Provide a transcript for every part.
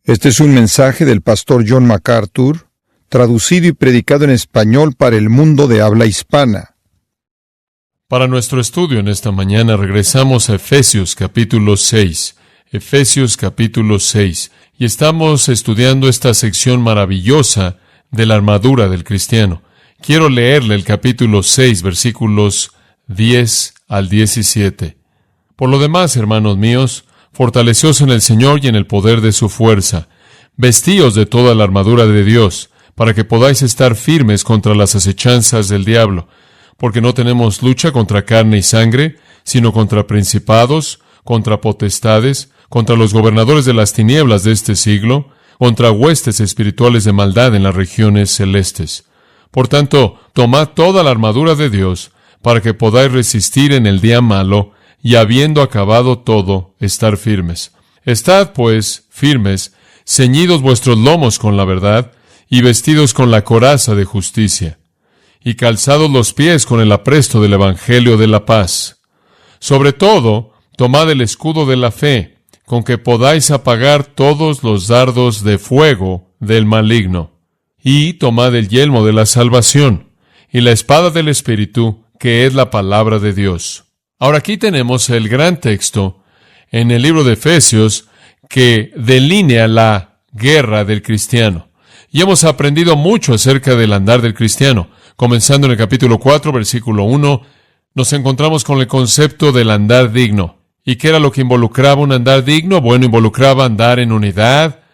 Este es un mensaje del pastor John MacArthur, traducido y predicado en español para el mundo de habla hispana. Para nuestro estudio en esta mañana regresamos a Efesios capítulo 6. Efesios capítulo 6. Y estamos estudiando esta sección maravillosa de la armadura del cristiano. Quiero leerle el capítulo 6, versículos 10 al 17. Por lo demás, hermanos míos, fortaleceos en el Señor y en el poder de su fuerza. Vestíos de toda la armadura de Dios, para que podáis estar firmes contra las acechanzas del diablo. Porque no tenemos lucha contra carne y sangre, sino contra principados, contra potestades, contra los gobernadores de las tinieblas de este siglo, contra huestes espirituales de maldad en las regiones celestes. Por tanto, tomad toda la armadura de Dios, para que podáis resistir en el día malo, y habiendo acabado todo, estar firmes. Estad, pues, firmes, ceñidos vuestros lomos con la verdad, y vestidos con la coraza de justicia, y calzados los pies con el apresto del evangelio de la paz. Sobre todo, tomad el escudo de la fe, con que podáis apagar todos los dardos de fuego del maligno. Y tomad el yelmo de la salvación, y la espada del Espíritu, que es la palabra de Dios. Ahora aquí tenemos el gran texto en el libro de Efesios que delinea la guerra del cristiano. Y hemos aprendido mucho acerca del andar del cristiano. Comenzando en el capítulo 4, versículo 1, nos encontramos con el concepto del andar digno. ¿Y qué era lo que involucraba un andar digno? Bueno, involucraba andar en unidad,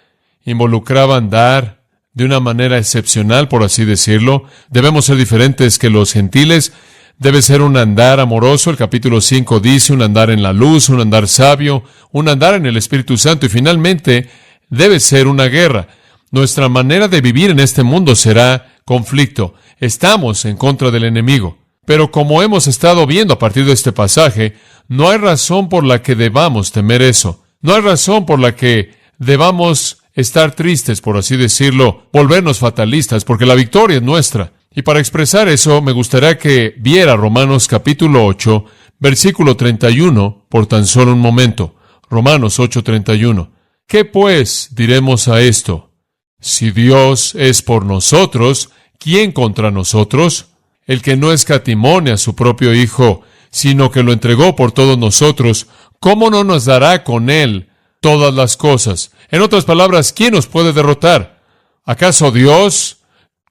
involucraba andar de una manera excepcional, por así decirlo. Debemos ser diferentes que los gentiles. Debe ser un andar amoroso. El capítulo 5 dice un andar en la luz, un andar sabio, un andar en el Espíritu Santo. Y finalmente, debe ser una guerra. Nuestra manera de vivir en este mundo será conflicto. Estamos en contra del enemigo. Pero como hemos estado viendo a partir de este pasaje, no hay razón por la que debamos temer eso. No hay razón por la que debamos estar tristes, por así decirlo, volvernos fatalistas, porque la victoria es nuestra. Y para expresar eso, me gustaría que viera Romanos capítulo 8, versículo 31, por tan solo un momento. Romanos 8:31. ¿Qué pues diremos a esto? Si Dios es por nosotros, ¿quién contra nosotros? El que no escatimone a su propio Hijo, sino que lo entregó por todos nosotros, ¿cómo no nos dará con Él todas las cosas? En otras palabras, ¿quién nos puede derrotar? ¿Acaso Dios,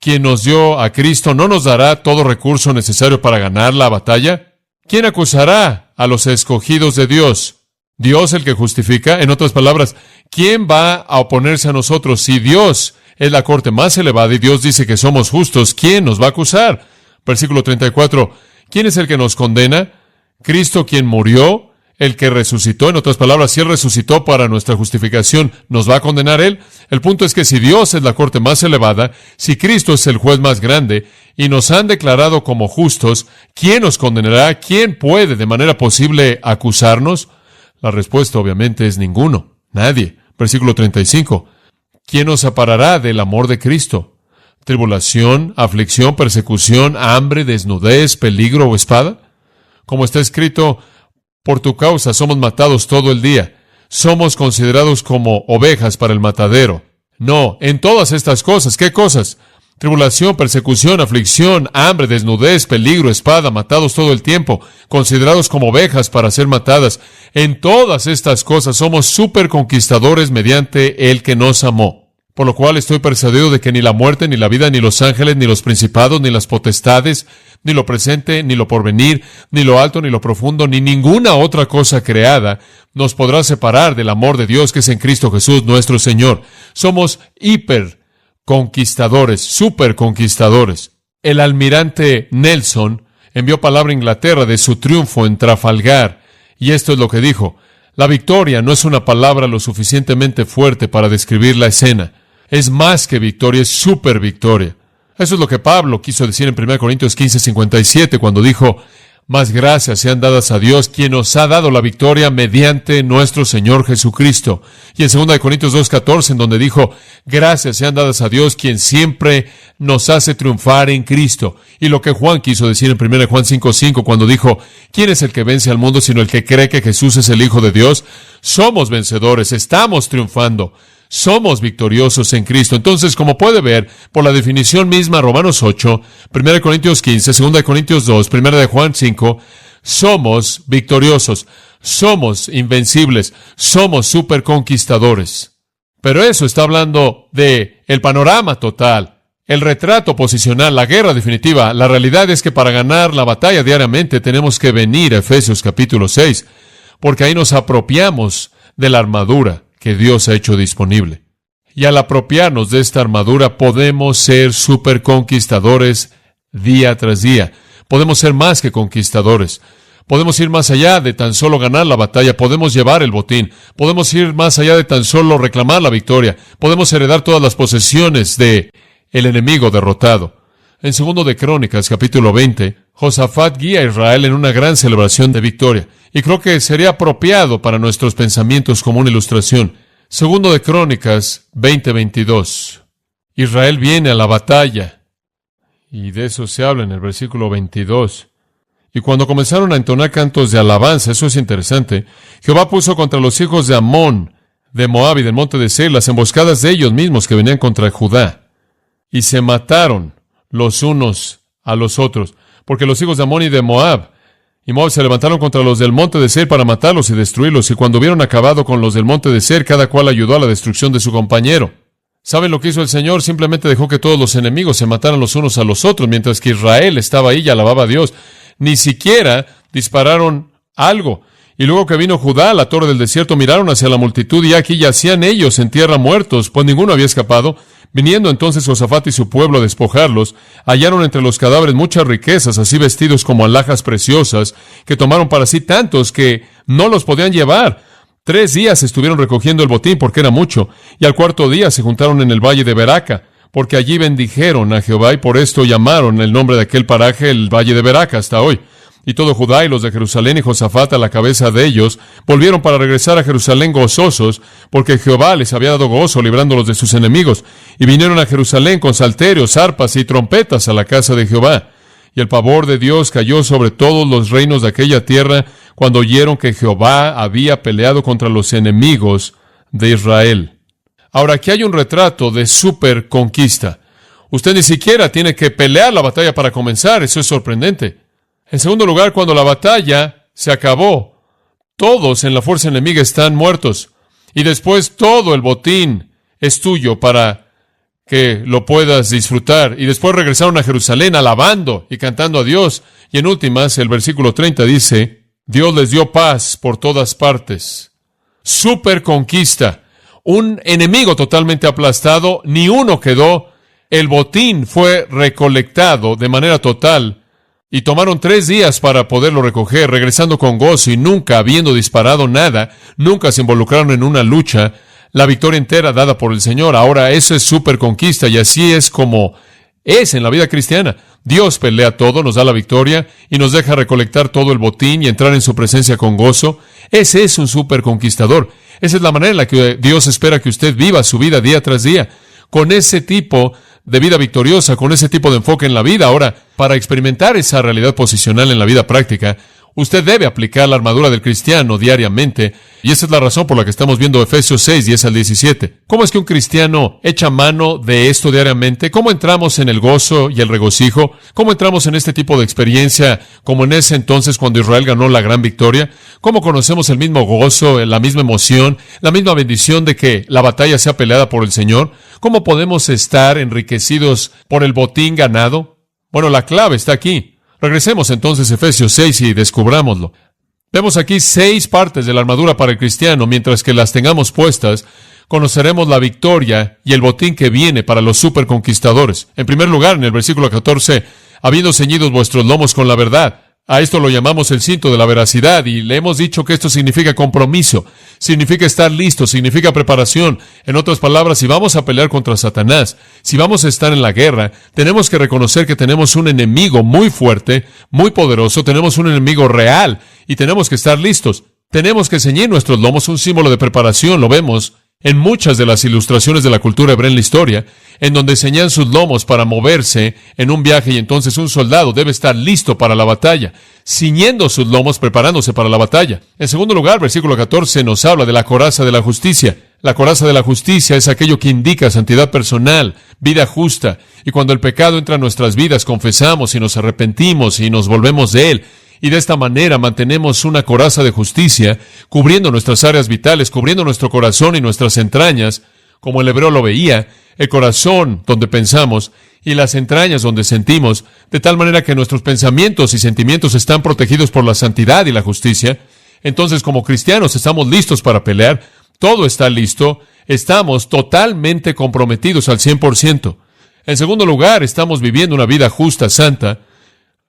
quien nos dio a Cristo, no nos dará todo recurso necesario para ganar la batalla? ¿Quién acusará a los escogidos de Dios? ¿Dios el que justifica? En otras palabras, ¿quién va a oponerse a nosotros? Si Dios es la corte más elevada y Dios dice que somos justos, ¿quién nos va a acusar? Versículo 34. ¿Quién es el que nos condena? Cristo quien murió, el que resucitó. En otras palabras, si Él resucitó para nuestra justificación, ¿nos va a condenar Él? El punto es que si Dios es la corte más elevada, si Cristo es el juez más grande, y nos han declarado como justos, ¿quién nos condenará? ¿Quién puede de manera posible acusarnos? La respuesta obviamente es ninguno, nadie. Versículo 35. ¿Quién nos separará del amor de Cristo? ¿Tribulación, aflicción, persecución, hambre, desnudez, peligro o espada? Como está escrito, por tu causa somos matados todo el día. Somos considerados como ovejas para el matadero. No, en todas estas cosas, ¿qué cosas? Tribulación, persecución, aflicción, hambre, desnudez, peligro, espada, matados todo el tiempo, considerados como ovejas para ser matadas. En todas estas cosas somos superconquistadores mediante el que nos amó. Por lo cual estoy persuadido de que ni la muerte, ni la vida, ni los ángeles, ni los principados, ni las potestades, ni lo presente, ni lo porvenir, ni lo alto, ni lo profundo, ni ninguna otra cosa creada nos podrá separar del amor de Dios que es en Cristo Jesús nuestro Señor. Somos hiperconquistadores, superconquistadores. El almirante Nelson envió palabra a Inglaterra de su triunfo en Trafalgar, y esto es lo que dijo: la victoria no es una palabra lo suficientemente fuerte para describir la escena. Es más que victoria, es super victoria. Eso es lo que Pablo quiso decir en 1 Corintios 15:57, cuando dijo: más gracias sean dadas a Dios, quien nos ha dado la victoria mediante nuestro Señor Jesucristo. Y en 2 Corintios 2:14, en donde dijo: gracias sean dadas a Dios, quien siempre nos hace triunfar en Cristo. Y lo que Juan quiso decir en 1 Juan 5:5, cuando dijo: ¿quién es el que vence al mundo sino el que cree que Jesús es el Hijo de Dios? Somos vencedores, estamos triunfando. Somos victoriosos en Cristo. Entonces, como puede ver, por la definición misma, Romanos 8, 1 Corintios 15, 2 Corintios 2, 1 de Juan 5, somos victoriosos, somos invencibles, somos superconquistadores. Pero eso está hablando de el panorama total, el retrato posicional, la guerra definitiva. La realidad es que para ganar la batalla diariamente tenemos que venir a Efesios capítulo 6, porque ahí nos apropiamos de la armadura que Dios ha hecho disponible. Y al apropiarnos de esta armadura podemos ser superconquistadores día tras día. Podemos ser más que conquistadores. Podemos ir más allá de tan solo ganar la batalla. Podemos llevar el botín. Podemos ir más allá de tan solo reclamar la victoria. Podemos heredar todas las posesiones de el enemigo derrotado. En 2 de Crónicas, capítulo 20, Josafat guía a Israel en una gran celebración de victoria. Y creo que sería apropiado para nuestros pensamientos como una ilustración. 2 de Crónicas 20:22. Israel viene a la batalla. Y de eso se habla en el versículo 22. Y cuando comenzaron a entonar cantos de alabanza, eso es interesante, Jehová puso contra los hijos de Amón, de Moab y del monte de Seir las emboscadas de ellos mismos que venían contra Judá. Y se mataron los unos a los otros, porque los hijos de Amón y de Moab se levantaron contra los del monte de Seir para matarlos y destruirlos, y cuando hubieron acabado con los del monte de Seir, cada cual ayudó a la destrucción de su compañero. ¿Saben lo que hizo el Señor? Simplemente dejó que todos los enemigos se mataran los unos a los otros, mientras que Israel estaba ahí y alababa a Dios. Ni siquiera dispararon algo. Y luego que vino Judá a la torre del desierto, miraron hacia la multitud, y aquí yacían ellos en tierra muertos, pues ninguno había escapado. Viniendo entonces Josafat y su pueblo a despojarlos, hallaron entre los cadáveres muchas riquezas, así vestidos como alhajas preciosas, que tomaron para sí tantos que no los podían llevar. 3 días estuvieron recogiendo el botín porque era mucho, y al 4º día se juntaron en el valle de Beraca, porque allí bendijeron a Jehová, y por esto llamaron el nombre de aquel paraje el valle de Beraca hasta hoy. Y todo Judá y los de Jerusalén y Josafat a la cabeza de ellos volvieron para regresar a Jerusalén gozosos, porque Jehová les había dado gozo librándolos de sus enemigos. Y vinieron a Jerusalén con salterios, arpas y trompetas a la casa de Jehová. Y el pavor de Dios cayó sobre todos los reinos de aquella tierra cuando oyeron que Jehová había peleado contra los enemigos de Israel. Ahora, aquí hay un retrato de superconquista. Usted ni siquiera tiene que pelear la batalla para comenzar. Eso es sorprendente. En segundo lugar, cuando la batalla se acabó, todos en la fuerza enemiga están muertos. Y después todo el botín es tuyo para que lo puedas disfrutar. Y después regresaron a Jerusalén alabando y cantando a Dios. Y en últimas, el versículo 30 dice, Dios les dio paz por todas partes. Superconquista. Un enemigo totalmente aplastado, ni uno quedó. El botín fue recolectado de manera total. Y tomaron 3 días para poderlo recoger, regresando con gozo y nunca habiendo disparado nada, nunca se involucraron en una lucha, la victoria entera dada por el Señor. Ahora, eso es superconquista, y así es como es en la vida cristiana. Dios pelea todo, nos da la victoria y nos deja recolectar todo el botín y entrar en su presencia con gozo. Ese es un superconquistador. Esa es la manera en la que Dios espera que usted viva su vida día tras día, con ese tipo de vida victoriosa, con ese tipo de enfoque en la vida. Ahora, para experimentar esa realidad posicional en la vida práctica, usted debe aplicar la armadura del cristiano diariamente, y esa es la razón por la que estamos viendo Efesios 6, 10 al 17. ¿Cómo es que un cristiano echa mano de esto diariamente? ¿Cómo entramos en el gozo y el regocijo? ¿Cómo entramos en este tipo de experiencia como en ese entonces cuando Israel ganó la gran victoria? ¿Cómo conocemos el mismo gozo, la misma emoción, la misma bendición de que la batalla sea peleada por el Señor? ¿Cómo podemos estar enriquecidos por el botín ganado? Bueno, la clave está aquí. Regresemos entonces a Efesios 6 y descubrámoslo. Vemos aquí 6 partes de la armadura para el cristiano. Mientras que las tengamos puestas, conoceremos la victoria y el botín que viene para los superconquistadores. En primer lugar, en el versículo 14, habiendo ceñidos vuestros lomos con la verdad. A esto lo llamamos el cinto de la veracidad, y le hemos dicho que esto significa compromiso, significa estar listo, significa preparación. En otras palabras, si vamos a pelear contra Satanás, si vamos a estar en la guerra, tenemos que reconocer que tenemos un enemigo muy fuerte, muy poderoso, tenemos un enemigo real, y tenemos que estar listos. Tenemos que ceñir nuestros lomos, un símbolo de preparación, lo vemos en muchas de las ilustraciones de la cultura hebrea en la historia, en donde ceñían sus lomos para moverse en un viaje, y entonces un soldado debe estar listo para la batalla, ciñendo sus lomos, preparándose para la batalla. En segundo lugar, versículo 14 nos habla de la coraza de la justicia. La coraza de la justicia es aquello que indica santidad personal, vida justa, y cuando el pecado entra en nuestras vidas, confesamos y nos arrepentimos y nos volvemos de él. Y de esta manera mantenemos una coraza de justicia, cubriendo nuestras áreas vitales, cubriendo nuestro corazón y nuestras entrañas, como el hebreo lo veía, el corazón donde pensamos y las entrañas donde sentimos, de tal manera que nuestros pensamientos y sentimientos están protegidos por la santidad y la justicia. Entonces, como cristianos, estamos listos para pelear, todo está listo, estamos totalmente comprometidos al 100%. En segundo lugar, estamos viviendo una vida justa, santa.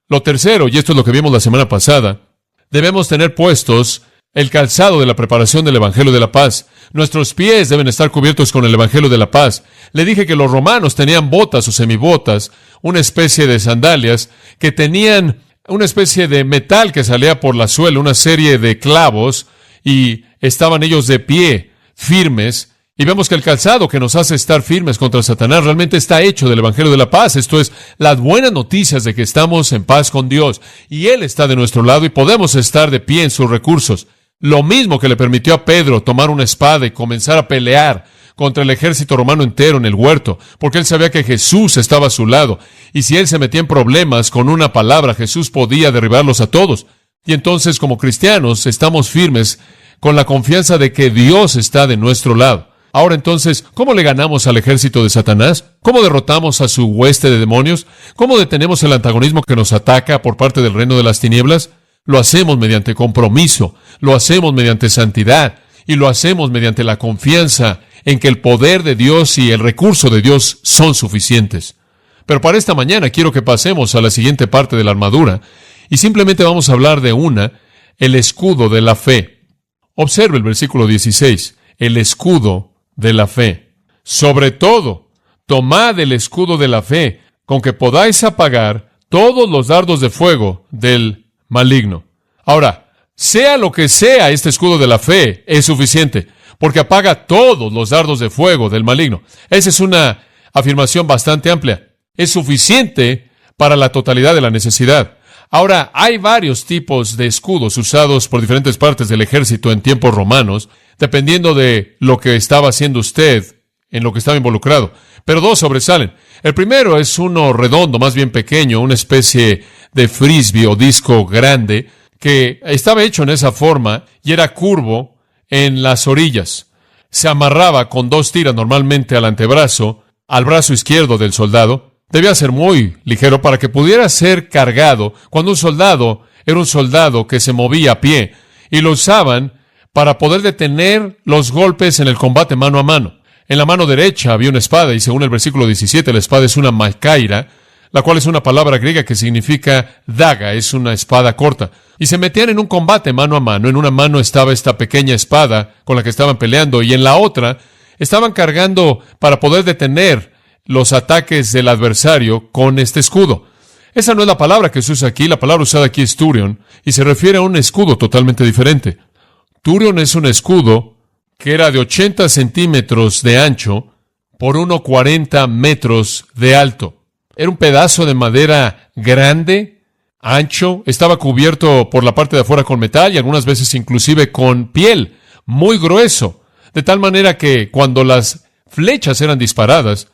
Lo tercero, y esto es lo que vimos la semana pasada, debemos tener puestos el calzado de la preparación del Evangelio de la Paz. Nuestros pies deben estar cubiertos con el Evangelio de la Paz. Le dije que los romanos tenían botas o semibotas, una especie de sandalias, que tenían una especie de metal que salía por la suela, una serie de clavos, y estaban ellos de pie, firmes. Y vemos que el calzado que nos hace estar firmes contra Satanás realmente está hecho del Evangelio de la Paz. Esto es, las buenas noticias de que estamos en paz con Dios. Y Él está de nuestro lado y podemos estar de pie en sus recursos. Lo mismo que le permitió a Pedro tomar una espada y comenzar a pelear contra el ejército romano entero en el huerto, porque él sabía que Jesús estaba a su lado. Y si él se metía en problemas con una palabra, Jesús podía derribarlos a todos. Y entonces, como cristianos, estamos firmes con la confianza de que Dios está de nuestro lado. Ahora entonces, ¿cómo le ganamos al ejército de Satanás? ¿Cómo derrotamos a su hueste de demonios? ¿Cómo detenemos el antagonismo que nos ataca por parte del reino de las tinieblas? Lo hacemos mediante compromiso, lo hacemos mediante santidad y lo hacemos mediante la confianza en que el poder de Dios y el recurso de Dios son suficientes. Pero para esta mañana quiero que pasemos a la siguiente parte de la armadura y simplemente vamos a hablar de el escudo de la fe. Observe el versículo 16, el escudo de la fe. Sobre todo, tomad el escudo de la fe, con que podáis apagar todos los dardos de fuego del maligno. Ahora, sea lo que sea este escudo de la fe, es suficiente, porque apaga todos los dardos de fuego del maligno. Esa es una afirmación bastante amplia. Es suficiente para la totalidad de la necesidad. Ahora, hay varios tipos de escudos usados por diferentes partes del ejército en tiempos romanos, dependiendo de lo que estaba haciendo usted, en lo que estaba involucrado. Pero dos sobresalen. El primero es uno redondo, más bien pequeño, una especie de frisbee o disco grande, que estaba hecho en esa forma y era curvo en las orillas. Se amarraba con dos tiras normalmente al antebrazo, al brazo izquierdo del soldado. Debía ser muy ligero para que pudiera ser cargado cuando un soldado era un soldado que se movía a pie, y lo usaban para poder detener los golpes en el combate mano a mano. En la mano derecha había una espada, y según el versículo 17, la espada es una macaira, la cual es una palabra griega que significa daga, es una espada corta. Y se metían en un combate mano a mano. En una mano estaba esta pequeña espada con la que estaban peleando, y en la otra estaban cargando para poder detener los ataques del adversario con este escudo. Esa no es la palabra que se usa aquí. La palabra usada aquí es turion, y se refiere a un escudo totalmente diferente. Turion es un escudo que era de 80 centímetros de ancho por 1,40 metros de alto. Era un pedazo de madera grande, ancho, estaba cubierto por la parte de afuera con metal y algunas veces inclusive con piel, muy grueso, de tal manera que cuando las flechas eran disparadas,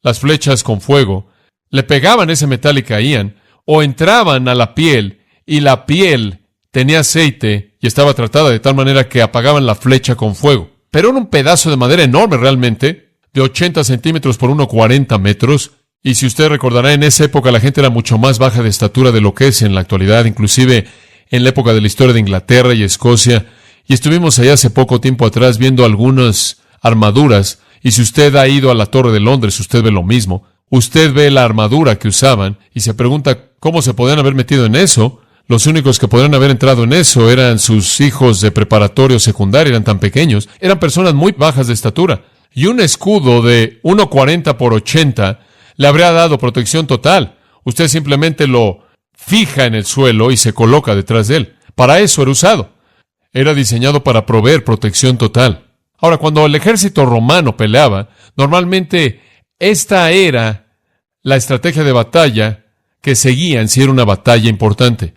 las flechas con fuego, le pegaban ese metal y caían, o entraban a la piel, y la piel tenía aceite y estaba tratada de tal manera que apagaban la flecha con fuego. Pero era un pedazo de madera enorme realmente, de 80 centímetros por 1,40 metros, y si usted recordará, en esa época la gente era mucho más baja de estatura de lo que es en la actualidad, inclusive en la época de la historia de Inglaterra y Escocia, y estuvimos allá hace poco tiempo atrás viendo algunas armaduras. Y si usted ha ido a la Torre de Londres, usted ve lo mismo. Usted ve la armadura que usaban y se pregunta cómo se podían haber metido en eso. Los únicos que podrían haber entrado en eso eran sus hijos de preparatorio secundario, eran tan pequeños. Eran personas muy bajas de estatura. Y un escudo de 1,40 por 80 le habría dado protección total. Usted simplemente lo fija en el suelo y se coloca detrás de él. Para eso era usado. Era diseñado para proveer protección total. Ahora, cuando el ejército romano peleaba, normalmente esta era la estrategia de batalla que seguían si era una batalla importante.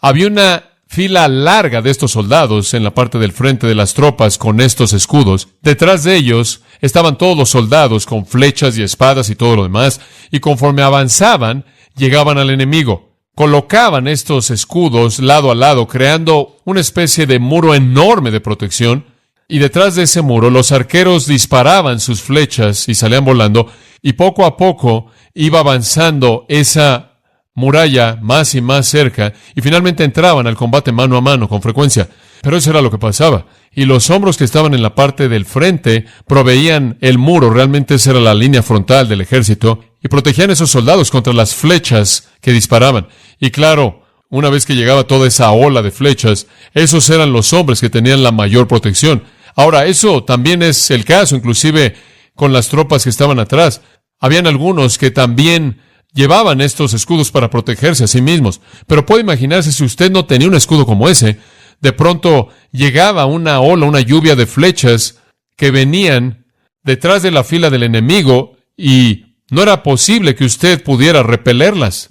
Había una fila larga de estos soldados en la parte del frente de las tropas con estos escudos. Detrás de ellos estaban todos los soldados con flechas y espadas y todo lo demás, y conforme avanzaban, llegaban al enemigo. Colocaban estos escudos lado a lado, creando una especie de muro enorme de protección, y detrás de ese muro los arqueros disparaban sus flechas y salían volando, y poco a poco iba avanzando esa muralla más y más cerca, y finalmente entraban al combate mano a mano con frecuencia. Pero eso era lo que pasaba. Y los hombros que estaban en la parte del frente proveían el muro, realmente esa era la línea frontal del ejército, y protegían a esos soldados contra las flechas que disparaban. Y claro, una vez que llegaba toda esa ola de flechas, esos eran los hombres que tenían la mayor protección. Ahora, eso también es el caso, inclusive con las tropas que estaban atrás. Habían algunos que también llevaban estos escudos para protegerse a sí mismos. Pero puede imaginarse, si usted no tenía un escudo como ese, de pronto llegaba una ola, una lluvia de flechas que venían detrás de la fila del enemigo y no era posible que usted pudiera repelerlas.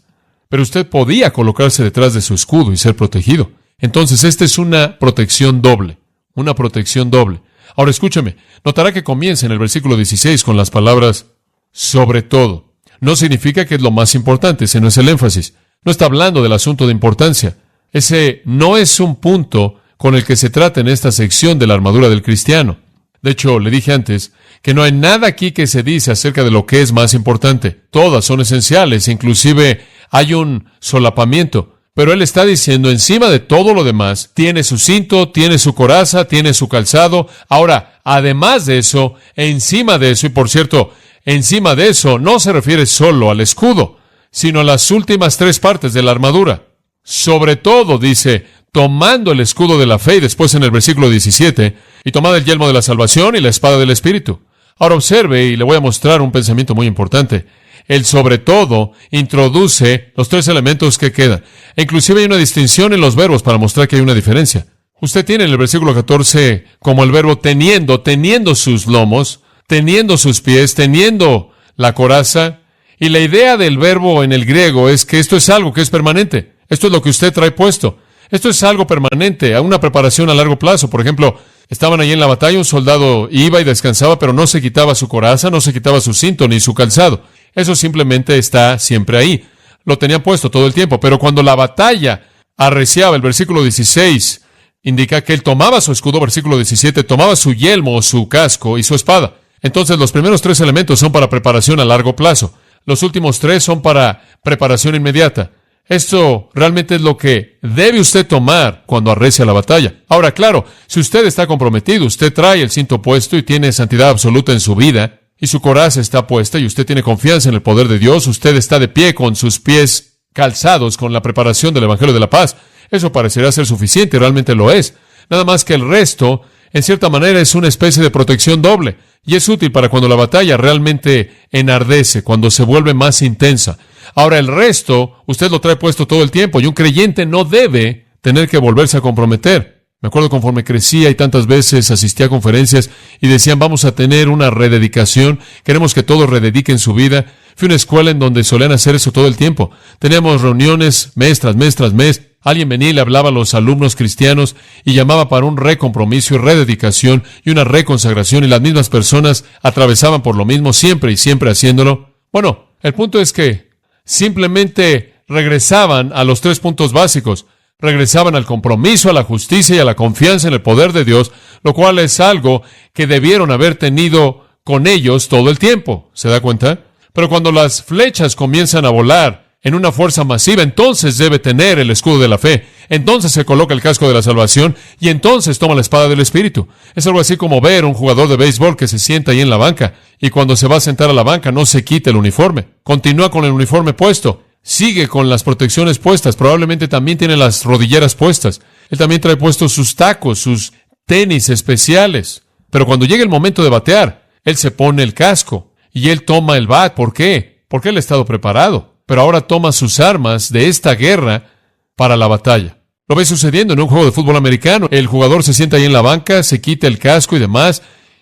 Pero usted podía colocarse detrás de su escudo y ser protegido. Entonces, esta es una protección doble. Una protección doble. Ahora escúchame, notará que comienza en el versículo 16 con las palabras sobre todo. No significa que es lo más importante, ese no es el énfasis. No está hablando del asunto de importancia. Ese no es un punto con el que se trata en esta sección de la armadura del cristiano. De hecho, le dije antes que no hay nada aquí que se dice acerca de lo que es más importante. Todas son esenciales, inclusive hay un solapamiento. Pero él está diciendo, encima de todo lo demás, tiene su cinto, tiene su coraza, tiene su calzado. Ahora, además de eso, encima de eso, y por cierto, encima de eso no se refiere solo al escudo, sino a las últimas tres partes de la armadura. Sobre todo, dice, tomando el escudo de la fe, y después en el versículo 17, y tomad el yelmo de la salvación y la espada del Espíritu. Ahora observe, y le voy a mostrar un pensamiento muy importante. El sobre todo introduce los tres elementos que quedan. E inclusive hay una distinción en los verbos para mostrar que hay una diferencia. Usted tiene en el versículo 14 como el verbo teniendo sus lomos, teniendo sus pies, teniendo la coraza. Y la idea del verbo en el griego es que esto es algo que es permanente. Esto es lo que usted trae puesto. Esto es algo permanente, a una preparación a largo plazo. Por ejemplo, estaban allí en la batalla, un soldado iba y descansaba, pero no se quitaba su coraza, no se quitaba su cinto ni su calzado. Eso simplemente está siempre ahí. Lo tenían puesto todo el tiempo. Pero cuando la batalla arreciaba, el versículo 16 indica que él tomaba su escudo, versículo 17, tomaba su yelmo, su casco y su espada. Entonces los primeros tres elementos son para preparación a largo plazo. Los últimos tres son para preparación inmediata. Esto realmente es lo que debe usted tomar cuando arrecia la batalla. Ahora, claro, si usted está comprometido, usted trae el cinto puesto y tiene santidad absoluta en su vida, y su coraza está puesta y usted tiene confianza en el poder de Dios, usted está de pie con sus pies calzados con la preparación del Evangelio de la Paz. Eso parecerá ser suficiente, realmente lo es. Nada más que el resto, en cierta manera, es una especie de protección doble. Y es útil para cuando la batalla realmente enardece, cuando se vuelve más intensa. Ahora, el resto, usted lo trae puesto todo el tiempo, y un creyente no debe tener que volverse a comprometer. Me acuerdo conforme crecía y tantas veces asistía a conferencias y decían, vamos a tener una rededicación, queremos que todos redediquen su vida. Fui a una escuela en donde solían hacer eso todo el tiempo. Teníamos reuniones mes tras mes tras mes. Alguien venía y le hablaba a los alumnos cristianos y llamaba para un recompromiso y rededicación y una reconsagración, y las mismas personas atravesaban por lo mismo siempre y siempre haciéndolo. Bueno, el punto es que simplemente regresaban a los tres puntos básicos. Regresaban al compromiso, a la justicia y a la confianza en el poder de Dios, lo cual es algo que debieron haber tenido con ellos todo el tiempo. ¿Se da cuenta? Pero cuando las flechas comienzan a volar en una fuerza masiva, entonces debe tener el escudo de la fe. Entonces se coloca el casco de la salvación y entonces toma la espada del Espíritu. Es algo así como ver un jugador de béisbol que se sienta ahí en la banca y cuando se va a sentar a la banca no se quita el uniforme. Continúa con el uniforme puesto. Sigue con las protecciones puestas. Probablemente también tiene las rodilleras puestas. Él también trae puestos sus tacos, sus tenis especiales. Pero cuando llega el momento de batear, él se pone el casco y él toma el bat. ¿Por qué? Porque él ha estado preparado. Pero ahora toma sus armas de esta guerra para la batalla. Lo ve sucediendo en un juego de fútbol americano. El jugador se sienta ahí en la banca, se quita el casco y demás,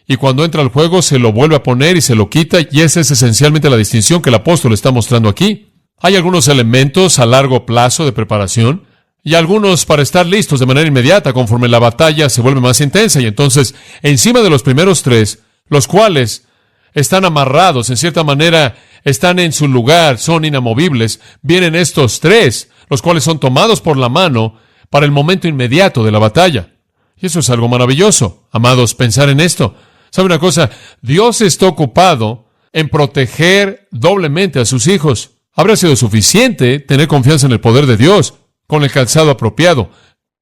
y cuando entra al juego se lo vuelve a poner y se lo quita, y esa es esencialmente la distinción que el apóstol está mostrando aquí. Hay algunos elementos a largo plazo de preparación y algunos para estar listos de manera inmediata conforme la batalla se vuelve más intensa, y entonces encima de los primeros tres, los cuales están amarrados, en cierta manera están en su lugar, son inamovibles, vienen estos tres, los cuales son tomados por la mano para el momento inmediato de la batalla. Y eso es algo maravilloso. Amados, pensar en esto. ¿Sabe una cosa? Dios está ocupado en proteger doblemente a sus hijos. Habría sido suficiente tener confianza en el poder de Dios, con el calzado apropiado.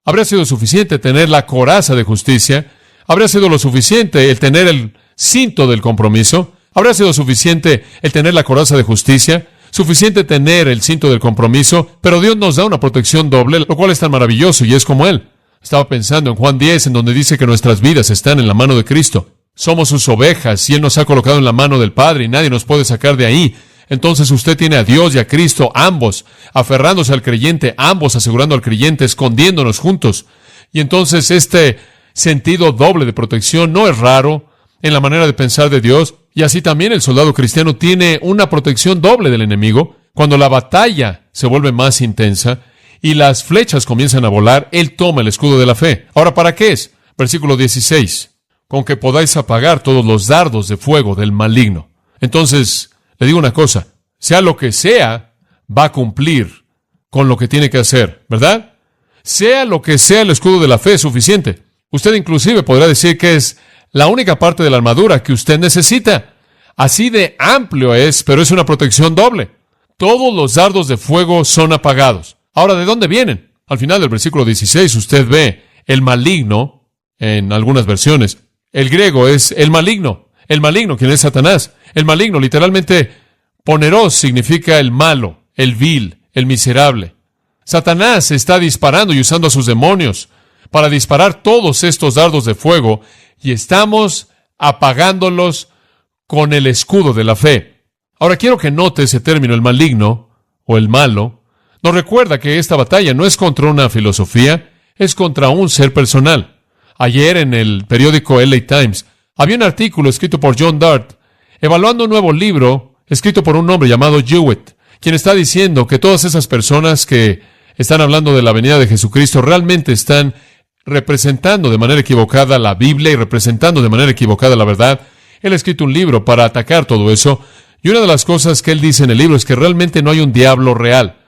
Habría sido suficiente tener la coraza de justicia. Habría sido lo suficiente el tener el cinto del compromiso. Habría sido suficiente el tener la coraza de justicia. Suficiente tener el cinto del compromiso. Pero Dios nos da una protección doble, lo cual es tan maravilloso y es como Él. Estaba pensando en Juan 10, en donde dice que nuestras vidas están en la mano de Cristo. Somos sus ovejas y Él nos ha colocado en la mano del Padre y nadie nos puede sacar de ahí. Entonces usted tiene a Dios y a Cristo, ambos, aferrándose al creyente, ambos asegurando al creyente, escondiéndonos juntos. Y entonces este sentido doble de protección no es raro en la manera de pensar de Dios. Y así también el soldado cristiano tiene una protección doble del enemigo. Cuando la batalla se vuelve más intensa y las flechas comienzan a volar, Él toma el escudo de la fe. Ahora, ¿para qué es? Versículo 16. Con que podáis apagar todos los dardos de fuego del maligno. Entonces, le digo una cosa, sea lo que sea, va a cumplir con lo que tiene que hacer, ¿verdad? Sea lo que sea, el escudo de la fe es suficiente. Usted inclusive podrá decir que es la única parte de la armadura que usted necesita. Así de amplio es, pero es una protección doble. Todos los dardos de fuego son apagados. Ahora, ¿de dónde vienen? Al final del versículo 16 usted ve el maligno, en algunas versiones. El griego es el maligno, quien es Satanás. El maligno, literalmente, poneros significa el malo, el vil, el miserable. Satanás está disparando y usando a sus demonios para disparar todos estos dardos de fuego y estamos apagándolos con el escudo de la fe. Ahora quiero que note ese término, el maligno o el malo. Nos recuerda que esta batalla no es contra una filosofía, es contra un ser personal. Ayer en el periódico LA Times había un artículo escrito por John Dart evaluando un nuevo libro escrito por un hombre llamado Jewett, quien está diciendo que todas esas personas que están hablando de la venida de Jesucristo realmente están representando de manera equivocada la Biblia y representando de manera equivocada la verdad. Él ha escrito un libro para atacar todo eso, y una de las cosas que él dice en el libro es que realmente no hay un diablo real.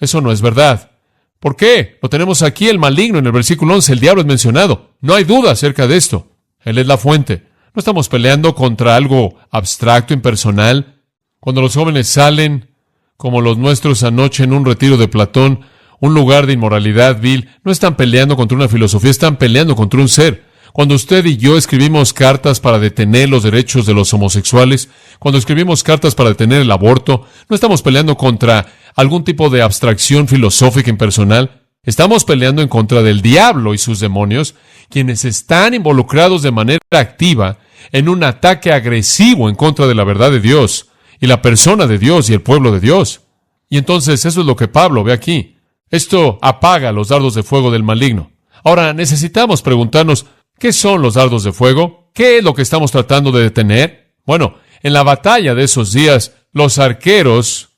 Eso no es verdad. ¿Por qué? Lo tenemos aquí, el maligno, en el versículo 11, el diablo es mencionado. No hay duda acerca de esto. Él es la fuente. No estamos peleando contra algo abstracto, impersonal. Cuando los jóvenes salen, como los nuestros anoche en un retiro de Platón, un lugar de inmoralidad vil, no están peleando contra una filosofía, están peleando contra un ser. Cuando usted y yo escribimos cartas para detener los derechos de los homosexuales, cuando escribimos cartas para detener el aborto, no estamos peleando contra algún tipo de abstracción filosófica impersonal. Estamos peleando en contra del diablo y sus demonios, quienes están involucrados de manera activa en un ataque agresivo en contra de la verdad de Dios y la persona de Dios y el pueblo de Dios. Y entonces eso es lo que Pablo ve aquí. Esto apaga los dardos de fuego del maligno. Ahora necesitamos preguntarnos, ¿qué son los dardos de fuego? ¿Qué es lo que estamos tratando de detener? Bueno, en la batalla de esos días, los arqueros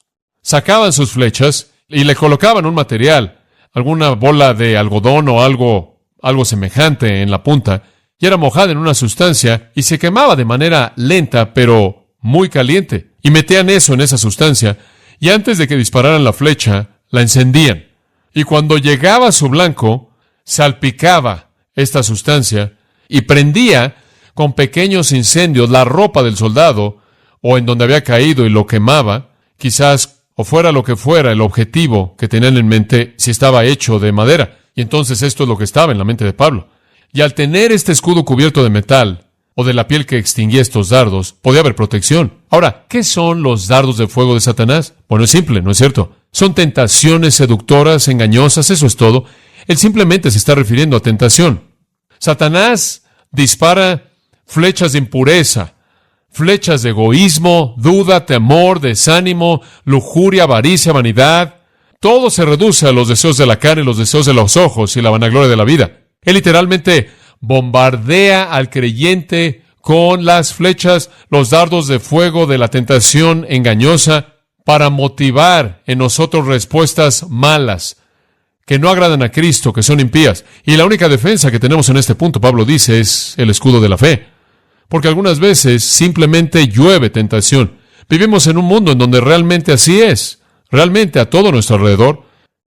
sacaban sus flechas y le colocaban un material, alguna bola de algodón o algo semejante en la punta, y era mojada en una sustancia y se quemaba de manera lenta, pero muy caliente. Y metían eso en esa sustancia, y antes de que dispararan la flecha, la encendían. Y cuando llegaba a su blanco, salpicaba esta sustancia y prendía con pequeños incendios la ropa del soldado o en donde había caído y lo quemaba, quizás o fuera lo que fuera el objetivo que tenían en mente si estaba hecho de madera. Y entonces esto es lo que estaba en la mente de Pablo. Y al tener este escudo cubierto de metal o de la piel que extinguía estos dardos, podía haber protección. Ahora, ¿qué son los dardos de fuego de Satanás? Bueno, es simple, ¿no es cierto? Son tentaciones seductoras, engañosas, eso es todo. Él simplemente se está refiriendo a tentación. Satanás dispara flechas de impureza, flechas de egoísmo, duda, temor, desánimo, lujuria, avaricia, vanidad. Todo se reduce a los deseos de la carne, los deseos de los ojos y la vanagloria de la vida. Él literalmente bombardea al creyente con las flechas, los dardos de fuego de la tentación engañosa para motivar en nosotros respuestas malas, que no agradan a Cristo, que son impías. Y la única defensa que tenemos en este punto, Pablo dice, es el escudo de la fe. Porque algunas veces simplemente llueve tentación. Vivimos en un mundo en donde realmente así es, realmente a todo nuestro alrededor,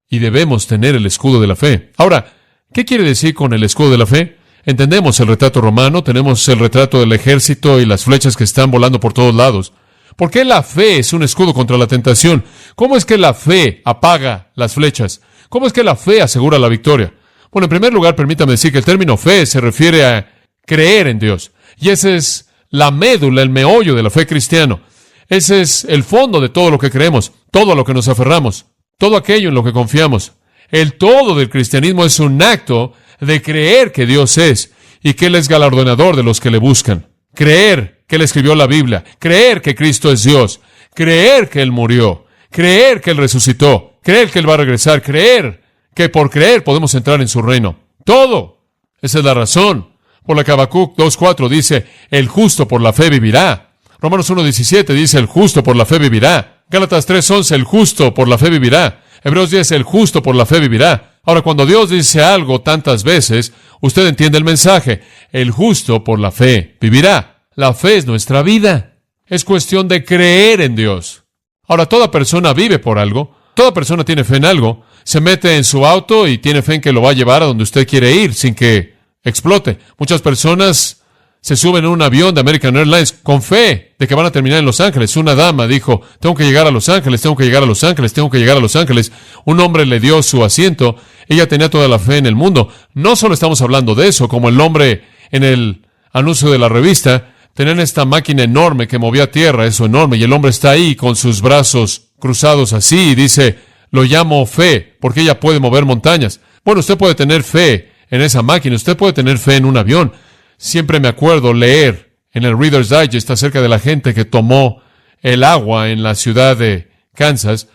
y debemos tener el escudo de la fe. Ahora, ¿qué quiere decir con el escudo de la fe? Entendemos el retrato romano, tenemos el retrato del ejército y las flechas que están volando por todos lados. ¿Por qué la fe es un escudo contra la tentación? ¿Cómo es que la fe apaga las flechas? ¿Cómo es que la fe asegura la victoria? Bueno, en primer lugar, permítame decir que el término fe se refiere a creer en Dios. Y esa es la médula, el meollo de la fe cristiana. Ese es el fondo de todo lo que creemos, todo a lo que nos aferramos, todo aquello en lo que confiamos. El todo del cristianismo es un acto de creer que Dios es y que Él es galardonador de los que le buscan. Creer que Él escribió la Biblia, creer que Cristo es Dios, creer que Él murió, creer que Él resucitó, creer que Él va a regresar, creer que por creer podemos entrar en su reino. Todo. Esa es la razón por la que Habacuc 2:4 dice, el justo por la fe vivirá. Romanos 1:17 dice, el justo por la fe vivirá. Gálatas 3:11, el justo por la fe vivirá. Hebreos 10, el justo por la fe vivirá. Ahora, cuando Dios dice algo tantas veces, usted entiende el mensaje. El justo por la fe vivirá. La fe es nuestra vida. Es cuestión de creer en Dios. Ahora, toda persona vive por algo. Toda persona tiene fe en algo. Se mete en su auto y tiene fe en que lo va a llevar a donde usted quiere ir sin que explote. Muchas personas se suben en un avión de American Airlines con fe de que van a terminar en Los Ángeles. Una dama dijo, tengo que llegar a Los Ángeles, tengo que llegar a Los Ángeles, tengo que llegar a Los Ángeles. Un hombre le dio su asiento. Ella tenía toda la fe en el mundo. No solo estamos hablando de eso, como el hombre en el anuncio de la revista, tenían esta máquina enorme que movía tierra, eso enorme, y el hombre está ahí con sus brazos cruzados así y dice, lo llamo fe, porque ella puede mover montañas. Bueno, usted puede tener fe en esa máquina, usted puede tener fe en un avión. Siempre me acuerdo leer en el Reader's Digest acerca de la gente que tomó el agua en la ciudad de Kansas.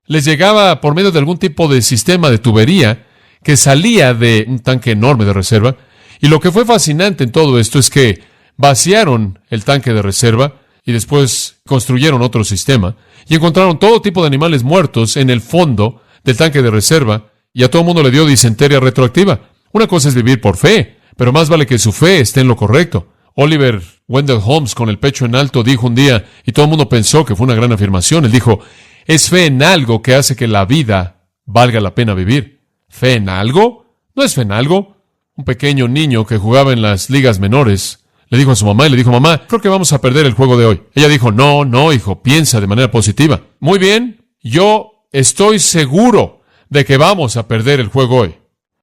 Les llegaba por medio de algún tipo de sistema de tubería que salía de un tanque enorme de reserva. Y lo que fue fascinante en todo esto es que vaciaron el tanque de reserva y después construyeron otro sistema y encontraron todo tipo de animales muertos en el fondo del tanque de reserva y a todo el mundo le dio disentería retroactiva. Una cosa es vivir por fe, pero más vale que su fe esté en lo correcto. Oliver Wendell Holmes, con el pecho en alto, dijo un día, y todo el mundo pensó que fue una gran afirmación, él dijo, es fe en algo que hace que la vida valga la pena vivir. ¿Fe en algo? ¿No es fe en algo? Un pequeño niño que jugaba en las ligas menores le dijo a su mamá y le dijo, mamá, creo que vamos a perder el juego de hoy. Ella dijo, no, hijo, piensa de manera positiva. Muy bien, yo estoy seguro de que vamos a perder el juego hoy.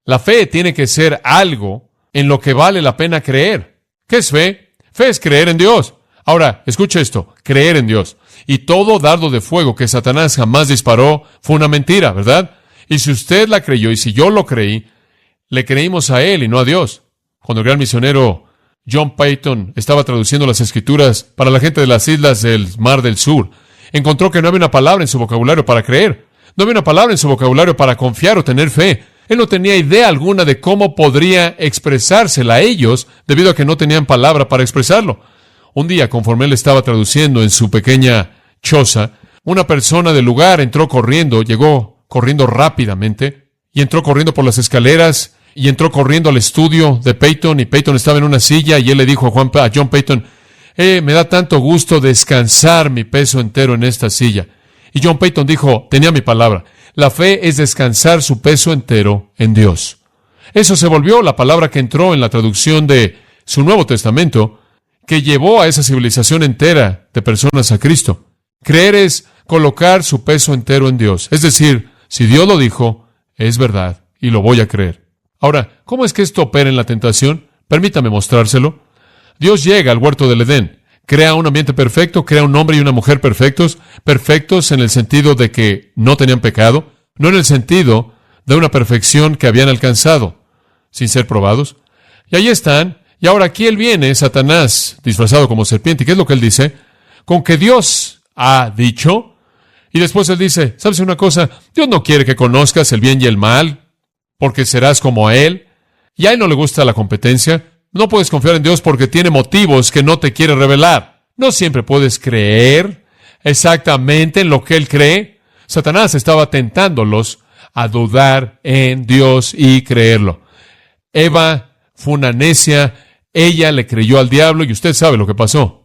La fe tiene que ser algo en lo que vale la pena creer. ¿Qué es fe? Fe es creer en Dios. Ahora, escuche esto, creer en Dios. Y todo dardo de fuego que Satanás jamás disparó fue una mentira, ¿verdad? Y si usted la creyó y si yo lo creí, le creímos a él y no a Dios. Cuando el gran misionero John Payton estaba traduciendo las Escrituras para la gente de las islas del Mar del Sur, encontró que no había una palabra en su vocabulario para creer. No había una palabra en su vocabulario para confiar o tener fe. Él no tenía idea alguna de cómo podría expresársela a ellos debido a que no tenían palabra para expresarlo. Un día, conforme él estaba traduciendo en su pequeña choza, una persona del lugar entró corriendo, llegó corriendo rápidamente y entró corriendo por las escaleras y entró corriendo al estudio de Payton y Payton estaba en una silla y él le dijo a John Payton, me da tanto gusto descansar mi peso entero en esta silla. Y John Payton dijo, tenía mi palabra, la fe es descansar su peso entero en Dios. Eso se volvió la palabra que entró en la traducción de su Nuevo Testamento, que llevó a esa civilización entera de personas a Cristo. Creer es colocar su peso entero en Dios. Es decir, si Dios lo dijo, es verdad y lo voy a creer. Ahora, ¿cómo es que esto opera en la tentación? Permítame mostrárselo. Dios llega al huerto del Edén, crea un ambiente perfecto, crea un hombre y una mujer perfectos, perfectos en el sentido de que no tenían pecado, no en el sentido de una perfección que habían alcanzado, sin ser probados. Y ahí están, y ahora aquí él viene, Satanás, disfrazado como serpiente, ¿y qué es lo que él dice? Con que Dios ha dicho, y después él dice, ¿sabes una cosa? Dios no quiere que conozcas el bien y el mal, porque serás como a Él, y a Él no le gusta la competencia. No puedes confiar en Dios porque tiene motivos que no te quiere revelar. No siempre puedes creer exactamente en lo que Él cree. Satanás estaba tentándolos a dudar en Dios y creerlo. Eva fue una necia, ella le creyó al diablo y usted sabe lo que pasó.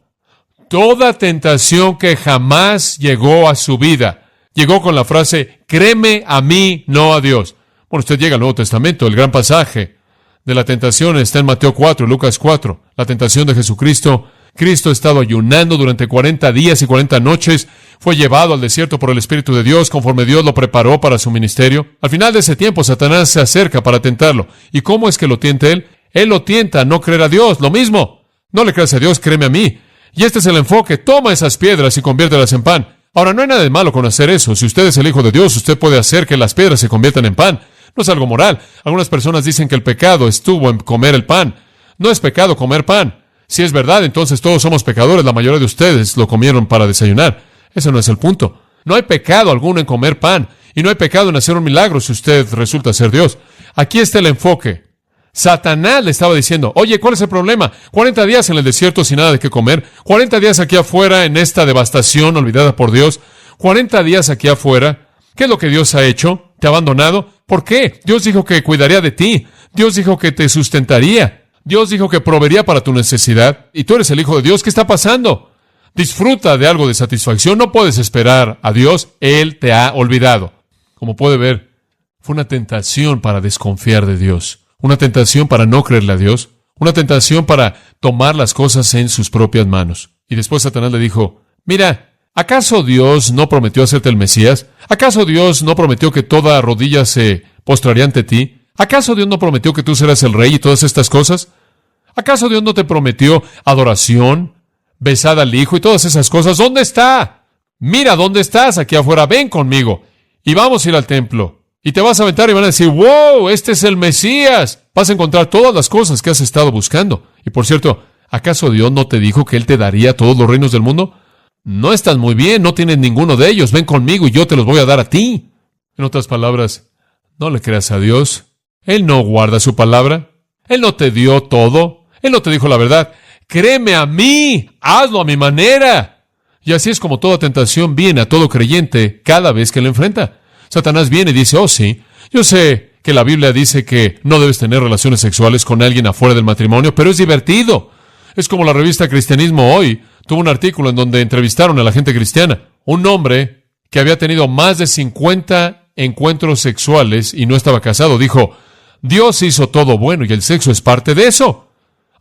Toda tentación que jamás llegó a su vida, llegó con la frase, créeme a mí, no a Dios. Bueno, usted llega al Nuevo Testamento, el gran pasaje de la tentación está en Mateo 4, Lucas 4, la tentación de Jesucristo. Cristo ha estado ayunando durante 40 días y 40 noches, fue llevado al desierto por el Espíritu de Dios conforme Dios lo preparó para su ministerio. Al final de ese tiempo, Satanás se acerca para tentarlo. ¿Y cómo es que lo tienta él? Él lo tienta a no creer a Dios, lo mismo. No le creas a Dios, créeme a mí. Y este es el enfoque, toma esas piedras y conviértelas en pan. Ahora, no hay nada de malo con hacer eso. Si usted es el Hijo de Dios, usted puede hacer que las piedras se conviertan en pan. No es algo moral. Algunas personas dicen que el pecado estuvo en comer el pan. No es pecado comer pan. Si es verdad, entonces todos somos pecadores. La mayoría de ustedes lo comieron para desayunar. Ese no es el punto. No hay pecado alguno en comer pan. Y no hay pecado en hacer un milagro si usted resulta ser Dios. Aquí está el enfoque. Satanás le estaba diciendo, oye, ¿cuál es el problema? 40 días en el desierto sin nada de qué comer. 40 días aquí afuera en esta devastación olvidada por Dios. 40 días aquí afuera. ¿Qué es lo que Dios ha hecho? ¿Te ha abandonado? ¿Por qué? Dios dijo que cuidaría de ti. Dios dijo que te sustentaría. Dios dijo que proveería para tu necesidad. Y tú eres el Hijo de Dios. ¿Qué está pasando? Disfruta de algo de satisfacción. No puedes esperar a Dios. Él te ha olvidado. Como puede ver, fue una tentación para desconfiar de Dios. Una tentación para no creerle a Dios. Una tentación para tomar las cosas en sus propias manos. Y después Satanás le dijo, mira, ¿acaso Dios no prometió hacerte el Mesías? ¿Acaso Dios no prometió que toda rodilla se postraría ante ti? ¿Acaso Dios no prometió que tú serás el rey y todas estas cosas? ¿Acaso Dios no te prometió adoración, besar al Hijo y todas esas cosas? ¿Dónde está? Mira, ¿dónde estás? Aquí afuera, ven conmigo. Y vamos a ir al templo. Y te vas a aventar y van a decir, wow, este es el Mesías. Vas a encontrar todas las cosas que has estado buscando. Y por cierto, ¿acaso Dios no te dijo que Él te daría todos los reinos del mundo? No estás muy bien, no tienes ninguno de ellos. Ven conmigo y yo te los voy a dar a ti. En otras palabras, no le creas a Dios. Él no guarda su palabra. Él no te dio todo. Él no te dijo la verdad. Créeme a mí. Hazlo a mi manera. Y así es como toda tentación viene a todo creyente cada vez que lo enfrenta. Satanás viene y dice, oh sí, yo sé que la Biblia dice que no debes tener relaciones sexuales con alguien afuera del matrimonio, pero es divertido. Es como la revista Cristianismo Hoy tuvo un artículo en donde entrevistaron a la gente cristiana. Un hombre que había tenido más de 50 encuentros sexuales y no estaba casado dijo, Dios hizo todo bueno y el sexo es parte de eso.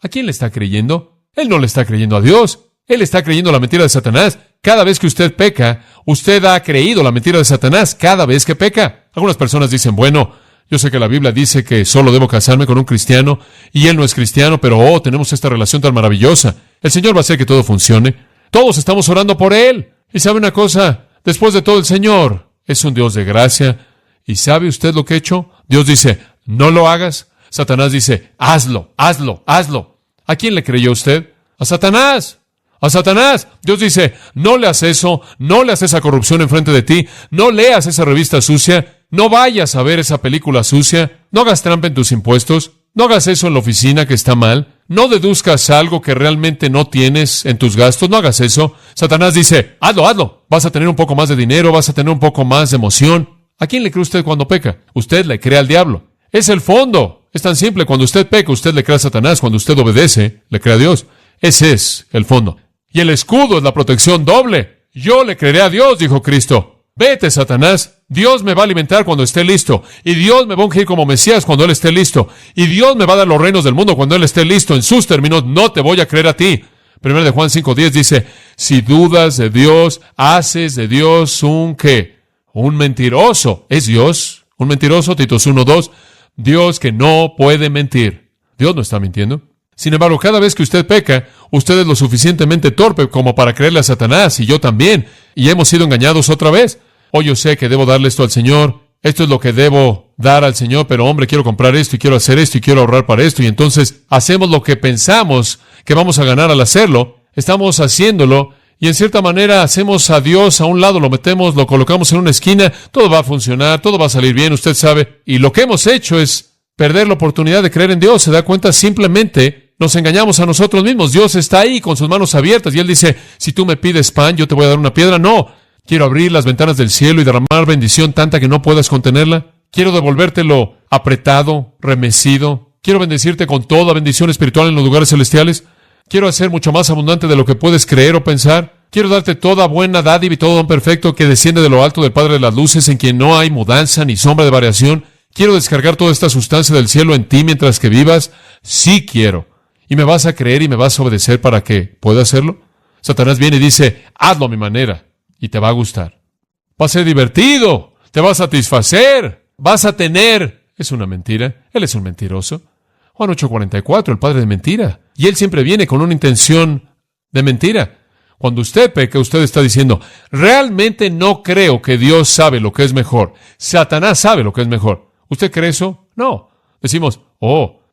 ¿A quién le está creyendo? Él no le está creyendo a Dios. Él está creyendo la mentira de Satanás. Cada vez que usted peca, usted ha creído la mentira de Satanás cada vez que peca. Algunas personas dicen, bueno, yo sé que la Biblia dice que solo debo casarme con un cristiano y él no es cristiano, pero tenemos esta relación tan maravillosa. El Señor va a hacer que todo funcione. Todos estamos orando por él. Y sabe una cosa, después de todo el Señor es un Dios de gracia. ¿Y sabe usted lo que ha hecho? Dios dice, no lo hagas. Satanás dice, hazlo, hazlo, hazlo. ¿A quién le creyó usted? A Satanás. A Satanás. Dios dice, no leas eso, no leas esa corrupción enfrente de ti, no leas esa revista sucia, no vayas a ver esa película sucia, no hagas trampa en tus impuestos, no hagas eso en la oficina que está mal, no deduzcas algo que realmente no tienes en tus gastos, no hagas eso. Satanás dice, hazlo, hazlo, vas a tener un poco más de dinero, vas a tener un poco más de emoción. ¿A quién le cree usted cuando peca? Usted le cree al diablo. Es el fondo. Es tan simple. Cuando usted peca, usted le cree a Satanás. Cuando usted obedece, le cree a Dios. Ese es el fondo. Y el escudo es la protección doble. Yo le creeré a Dios, dijo Cristo. Vete, Satanás. Dios me va a alimentar cuando esté listo. Y Dios me va a ungir como Mesías cuando Él esté listo. Y Dios me va a dar los reinos del mundo cuando Él esté listo. En sus términos, no te voy a creer a ti. 1 de Juan 5:10 dice, si dudas de Dios, haces de Dios un ¿qué? Un mentiroso. ¿Es Dios un mentiroso? Titos 1:2. Dios que no puede mentir. Dios no está mintiendo. Sin embargo, cada vez que usted peca, usted es lo suficientemente torpe como para creerle a Satanás, y yo también, y hemos sido engañados otra vez. Oh, yo sé que debo darle esto al Señor, esto es lo que debo dar al Señor, pero hombre, quiero comprar esto, y quiero hacer esto, y quiero ahorrar para esto, y entonces hacemos lo que pensamos que vamos a ganar al hacerlo, estamos haciéndolo, y en cierta manera hacemos a Dios a un lado, lo metemos, lo colocamos en una esquina, todo va a funcionar, todo va a salir bien, usted sabe, y lo que hemos hecho es perder la oportunidad de creer en Dios. Se da cuenta simplemente Nos engañamos a nosotros mismos. Dios está ahí con sus manos abiertas y Él dice, si tú me pides pan, yo te voy a dar una piedra. No, quiero abrir las ventanas del cielo y derramar bendición tanta que no puedas contenerla. Quiero devolvértelo apretado, remecido. Quiero bendecirte con toda bendición espiritual en los lugares celestiales. Quiero hacer mucho más abundante de lo que puedes creer o pensar. Quiero darte toda buena dádiva y todo don perfecto que desciende de lo alto del Padre de las luces, en quien no hay mudanza ni sombra de variación. Quiero descargar toda esta sustancia del cielo en ti mientras que vivas. Sí quiero. ¿Y me vas a creer y me vas a obedecer para que pueda hacerlo? Satanás viene y dice, hazlo a mi manera, y te va a gustar. Va a ser divertido, te va a satisfacer, vas a tener... Es una mentira, él es un mentiroso. Juan 8:44, el padre de mentira. Y él siempre viene con una intención de mentira. Cuando usted peca, usted está diciendo, realmente no creo que Dios sabe lo que es mejor. Satanás sabe lo que es mejor. ¿Usted cree eso? No. Decimos,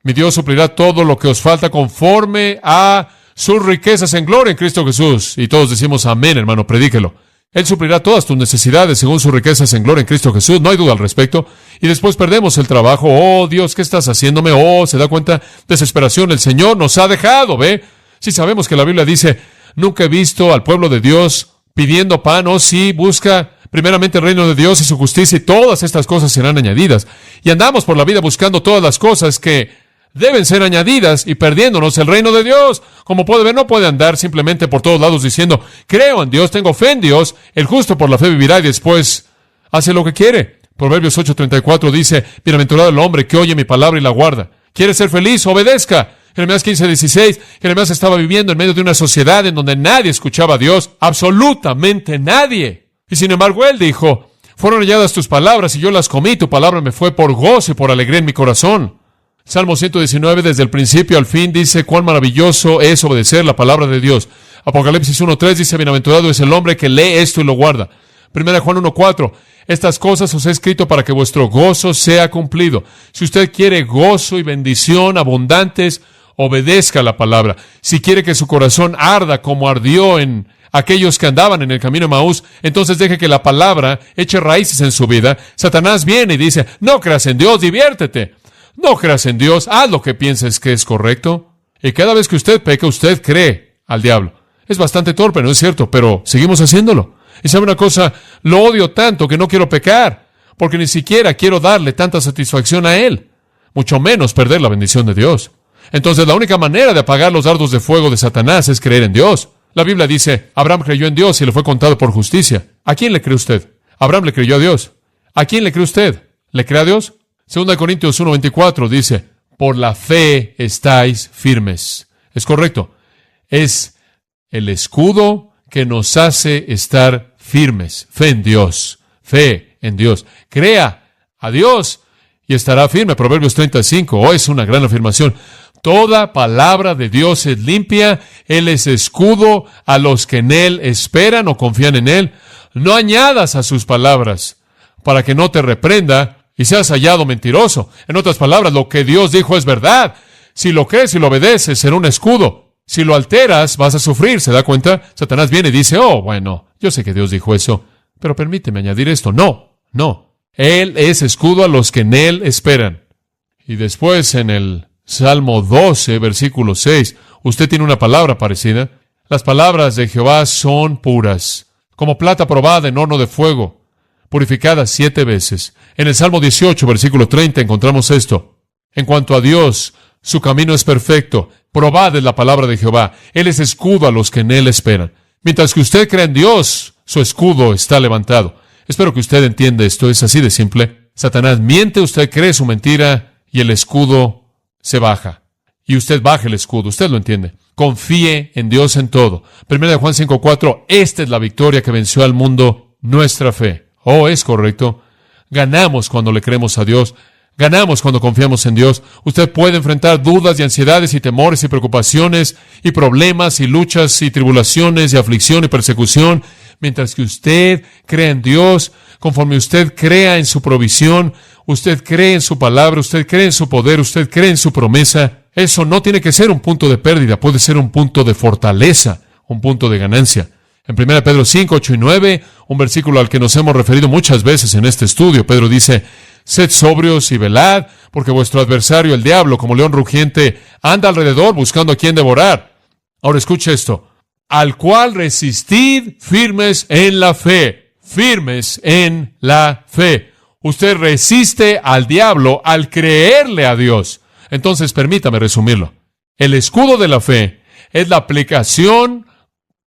mi Dios suplirá todo lo que os falta conforme a sus riquezas en gloria en Cristo Jesús. Y todos decimos, amén, hermano, predíquelo. Él suplirá todas tus necesidades según sus riquezas en gloria en Cristo Jesús. No hay duda al respecto. Y después perdemos el trabajo. Oh, Dios, ¿qué estás haciéndome? Oh, ¿se da cuenta? Desesperación. El Señor nos ha dejado, ¿ve? Sí sabemos que la Biblia dice, nunca he visto al pueblo de Dios pidiendo pan. Oh, sí, busca primeramente el reino de Dios y su justicia y todas estas cosas serán añadidas. Y andamos por la vida buscando todas las cosas que deben ser añadidas y perdiéndonos el reino de Dios. Como puede ver, no puede andar simplemente por todos lados diciendo, creo en Dios, tengo fe en Dios, el justo por la fe vivirá y después hace lo que quiere. Proverbios 8:34 dice, bienaventurado el hombre que oye mi palabra y la guarda. ¿Quiere ser feliz? Obedezca. Jeremías 15:16, Jeremías estaba viviendo en medio de una sociedad en donde nadie escuchaba a Dios, absolutamente nadie. Y sin embargo él dijo, fueron halladas tus palabras y yo las comí, tu palabra me fue por gozo y por alegría en mi corazón. Salmo 119, desde el principio al fin, dice cuán maravilloso es obedecer la palabra de Dios. Apocalipsis 1:3 dice, bienaventurado es el hombre que lee esto y lo guarda. 1 Juan 1:4, estas cosas os he escrito para que vuestro gozo sea cumplido. Si usted quiere gozo y bendición abundantes, obedezca la palabra. Si quiere que su corazón arda como ardió en aquellos que andaban en el camino de Maús, entonces deje que la palabra eche raíces en su vida. Satanás viene y dice, no creas en Dios, diviértete. No creas en Dios, haz lo que pienses que es correcto. Y cada vez que usted peca, usted cree al diablo. Es bastante torpe, ¿no es cierto? Pero seguimos haciéndolo. Y sabe una cosa, lo odio tanto que no quiero pecar, porque ni siquiera quiero darle tanta satisfacción a él, mucho menos perder la bendición de Dios. Entonces la única manera de apagar los dardos de fuego de Satanás es creer en Dios. La Biblia dice, Abraham creyó en Dios y le fue contado por justicia. ¿A quién le cree usted? Abraham le creyó a Dios. ¿A quién le cree usted? ¿Le cree a Dios? 2 Corintios 1:24 dice, por la fe estáis firmes. Es correcto. Es el escudo que nos hace estar firmes. Fe en Dios. Fe en Dios. Crea a Dios y estará firme. Proverbios 35. Es una gran afirmación. Toda palabra de Dios es limpia. Él es escudo a los que en Él esperan o confían en Él. No añadas a sus palabras para que no te reprenda y seas hallado mentiroso. En otras palabras, lo que Dios dijo es verdad. Si lo crees y lo obedeces, será un escudo. Si lo alteras, vas a sufrir. ¿Se da cuenta? Satanás viene y dice, bueno, yo sé que Dios dijo eso, pero permíteme añadir esto. No. Él es escudo a los que en Él esperan. Y después en el Salmo 12, versículo 6, usted tiene una palabra parecida. Las palabras de Jehová son puras, como plata probada en horno de fuego, purificada 7 veces. En el Salmo 18, versículo 30, encontramos esto. En cuanto a Dios, su camino es perfecto. Probad es la palabra de Jehová. Él es escudo a los que en Él esperan. Mientras que usted cree en Dios, su escudo está levantado. Espero que usted entienda esto. Es así de simple. Satanás miente, usted cree su mentira y el escudo se baja. Y usted baja el escudo. Usted lo entiende. Confíe en Dios en todo. 1 Juan 5:4. Esta es la victoria que venció al mundo, nuestra fe. Es correcto. Ganamos cuando le creemos a Dios. Ganamos cuando confiamos en Dios. Usted puede enfrentar dudas y ansiedades y temores y preocupaciones y problemas y luchas y tribulaciones y aflicción y persecución. Mientras que usted cree en Dios, conforme usted crea en su provisión, usted cree en su palabra, usted cree en su poder, usted cree en su promesa. Eso no tiene que ser un punto de pérdida, puede ser un punto de fortaleza, un punto de ganancia. En 1 Pedro 5, 8 y 9, un versículo al que nos hemos referido muchas veces en este estudio, Pedro dice, Sed sobrios y velad, porque vuestro adversario, el diablo, como león rugiente, anda alrededor buscando a quien devorar. Ahora escuche esto. Al cual resistid firmes en la fe. Firmes en la fe. Usted resiste al diablo al creerle a Dios. Entonces, permítame resumirlo. El escudo de la fe es la aplicación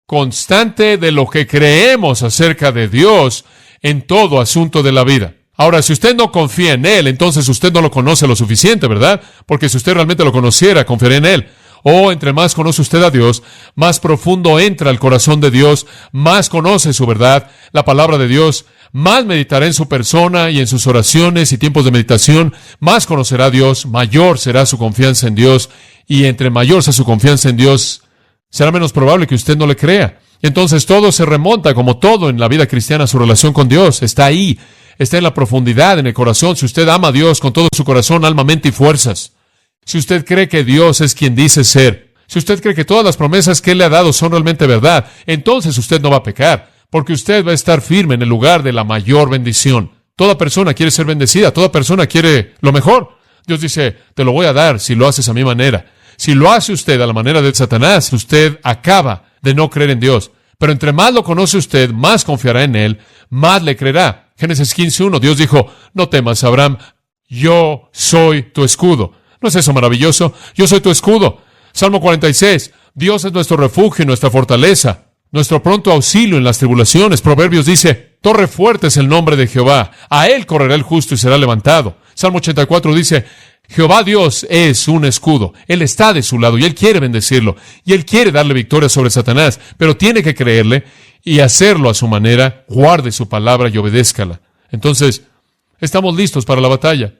constante de lo que creemos acerca de Dios en todo asunto de la vida. Ahora, si usted no confía en Él, entonces usted no lo conoce lo suficiente, ¿verdad? Porque si usted realmente lo conociera, confiaría en Él. Entre más conoce usted a Dios, más profundo entra al corazón de Dios, más conoce su verdad, la palabra de Dios, más meditará en su persona y en sus oraciones y tiempos de meditación, más conocerá a Dios, mayor será su confianza en Dios, y entre mayor sea su confianza en Dios, será menos probable que usted no le crea. Entonces todo se remonta, como todo en la vida cristiana, a su relación con Dios. Está ahí, está en la profundidad, en el corazón. Si usted ama a Dios con todo su corazón, alma, mente y fuerzas, si usted cree que Dios es quien dice ser, si usted cree que todas las promesas que Él le ha dado son realmente verdad, entonces usted no va a pecar, porque usted va a estar firme en el lugar de la mayor bendición. Toda persona quiere ser bendecida, toda persona quiere lo mejor. Dios dice, te lo voy a dar si lo haces a mi manera. Si lo hace usted a la manera de Satanás, usted acaba de no creer en Dios. Pero entre más lo conoce usted, más confiará en Él, más le creerá. Génesis 15:1, Dios dijo, no temas, Abraham, yo soy tu escudo. ¿No es eso maravilloso? Yo soy tu escudo. Salmo 46, Dios es nuestro refugio y nuestra fortaleza, nuestro pronto auxilio en las tribulaciones. Proverbios dice, torre fuerte es el nombre de Jehová, a Él correrá el justo y será levantado. Salmo 84 dice, Jehová Dios es un escudo, Él está de su lado y Él quiere bendecirlo, y Él quiere darle victoria sobre Satanás, pero tiene que creerle y hacerlo a su manera, guarde su palabra y obedézcala. Entonces, estamos listos para la batalla.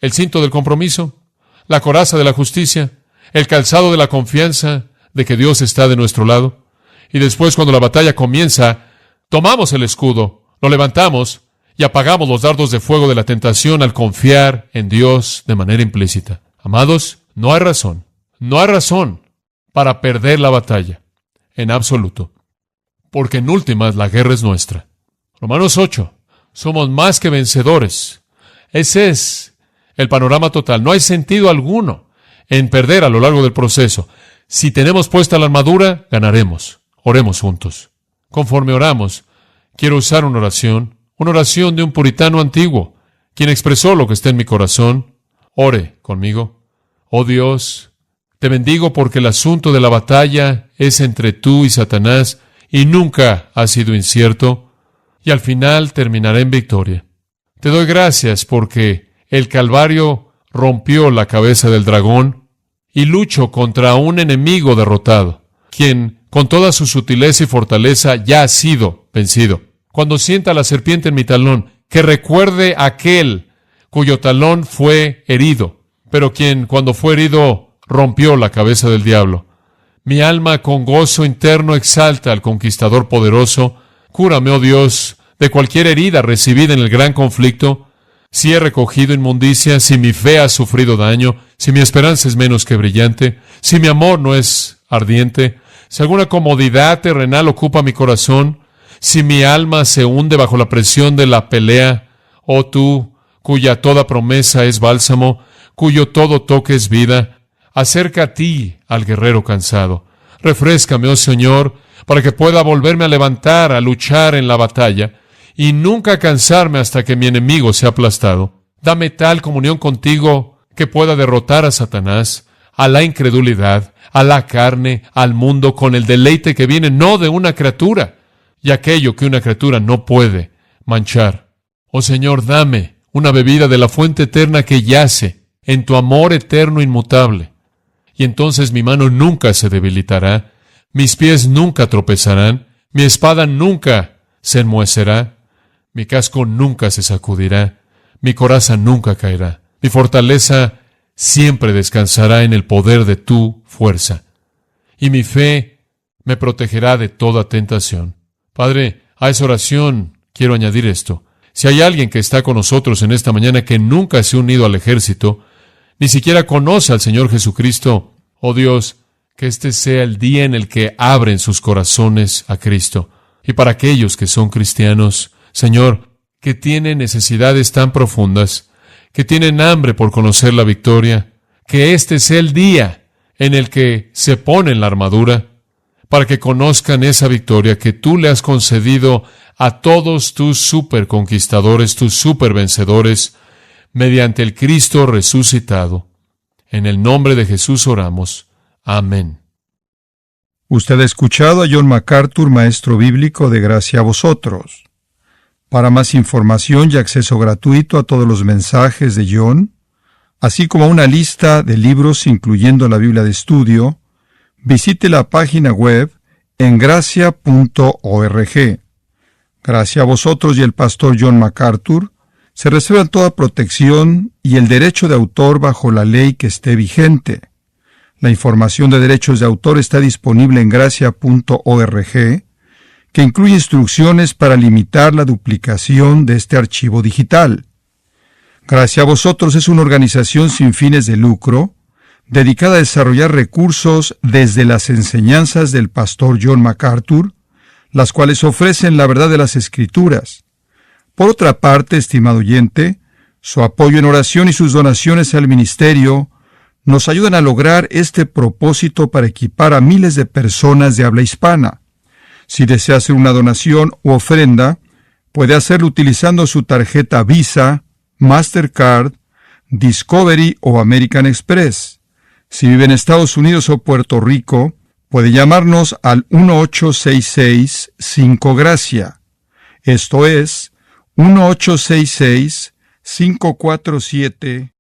El cinto del compromiso, la coraza de la justicia, el calzado de la confianza de que Dios está de nuestro lado. Y después, cuando la batalla comienza, tomamos el escudo, lo levantamos y apagamos los dardos de fuego de la tentación al confiar en Dios de manera implícita. Amados, no hay razón para perder la batalla, en absoluto, porque en últimas la guerra es nuestra. Romanos 8, somos más que vencedores. Ese es el panorama total. No hay sentido alguno en perder a lo largo del proceso. Si tenemos puesta la armadura, ganaremos. Oremos juntos. Conforme oramos, quiero usar una oración de un puritano antiguo, quien expresó lo que está en mi corazón. Ore conmigo. Oh Dios, te bendigo porque el asunto de la batalla es entre tú y Satanás y nunca ha sido incierto, y al final terminará en victoria. Te doy gracias porque el Calvario rompió la cabeza del dragón y lucho contra un enemigo derrotado, quien, con toda su sutileza y fortaleza, ya ha sido vencido. Cuando sienta la serpiente en mi talón, que recuerde aquel cuyo talón fue herido, pero quien, cuando fue herido, rompió la cabeza del diablo. Mi alma con gozo interno exalta al conquistador poderoso. Cúrame, oh Dios, de cualquier herida recibida en el gran conflicto. Si he recogido inmundicia, si mi fe ha sufrido daño, si mi esperanza es menos que brillante, si mi amor no es ardiente, si alguna comodidad terrenal ocupa mi corazón, si mi alma se hunde bajo la presión de la pelea, oh tú, cuya toda promesa es bálsamo, cuyo todo toque es vida, acerca a ti al guerrero cansado. Refréscame, oh Señor, para que pueda volverme a levantar, a luchar en la batalla, y nunca cansarme hasta que mi enemigo sea aplastado. Dame tal comunión contigo que pueda derrotar a Satanás, a la incredulidad, a la carne, al mundo, con el deleite que viene no de una criatura, y aquello que una criatura no puede manchar. Oh Señor, dame una bebida de la fuente eterna que yace en tu amor eterno inmutable. Y entonces mi mano nunca se debilitará, mis pies nunca tropezarán, mi espada nunca se enmohecerá, mi casco nunca se sacudirá, mi coraza nunca caerá, mi fortaleza siempre descansará en el poder de tu fuerza, y mi fe me protegerá de toda tentación. Padre, a esa oración quiero añadir esto. Si hay alguien que está con nosotros en esta mañana que nunca se ha unido al ejército, ni siquiera conoce al Señor Jesucristo, oh Dios, que este sea el día en el que abren sus corazones a Cristo. Y para aquellos que son cristianos, Señor, que tienen necesidades tan profundas, que tienen hambre por conocer la victoria, que este es el día en el que se ponen la armadura, para que conozcan esa victoria que tú le has concedido a todos tus superconquistadores, tus supervencedores, mediante el Cristo resucitado. En el nombre de Jesús oramos. Amén. Usted ha escuchado a John MacArthur, maestro bíblico de Gracia a Vosotros. Para más información y acceso gratuito a todos los mensajes de John, así como a una lista de libros incluyendo la Biblia de estudio, visite la página web en gracia.org. Gracia a Vosotros y el pastor John MacArthur se reservan toda protección y el derecho de autor bajo la ley que esté vigente. La información de derechos de autor está disponible en gracia.org, que incluye instrucciones para limitar la duplicación de este archivo digital. Gracia a Vosotros es una organización sin fines de lucro, dedicada a desarrollar recursos desde las enseñanzas del pastor John MacArthur, las cuales ofrecen la verdad de las Escrituras. Por otra parte, estimado oyente, su apoyo en oración y sus donaciones al ministerio nos ayudan a lograr este propósito para equipar a miles de personas de habla hispana. Si desea hacer una donación u ofrenda, puede hacerlo utilizando su tarjeta Visa, Mastercard, Discovery o American Express. Si vive en Estados Unidos o Puerto Rico, puede llamarnos al 1-866-5-GRACIA. Esto es 1-866-547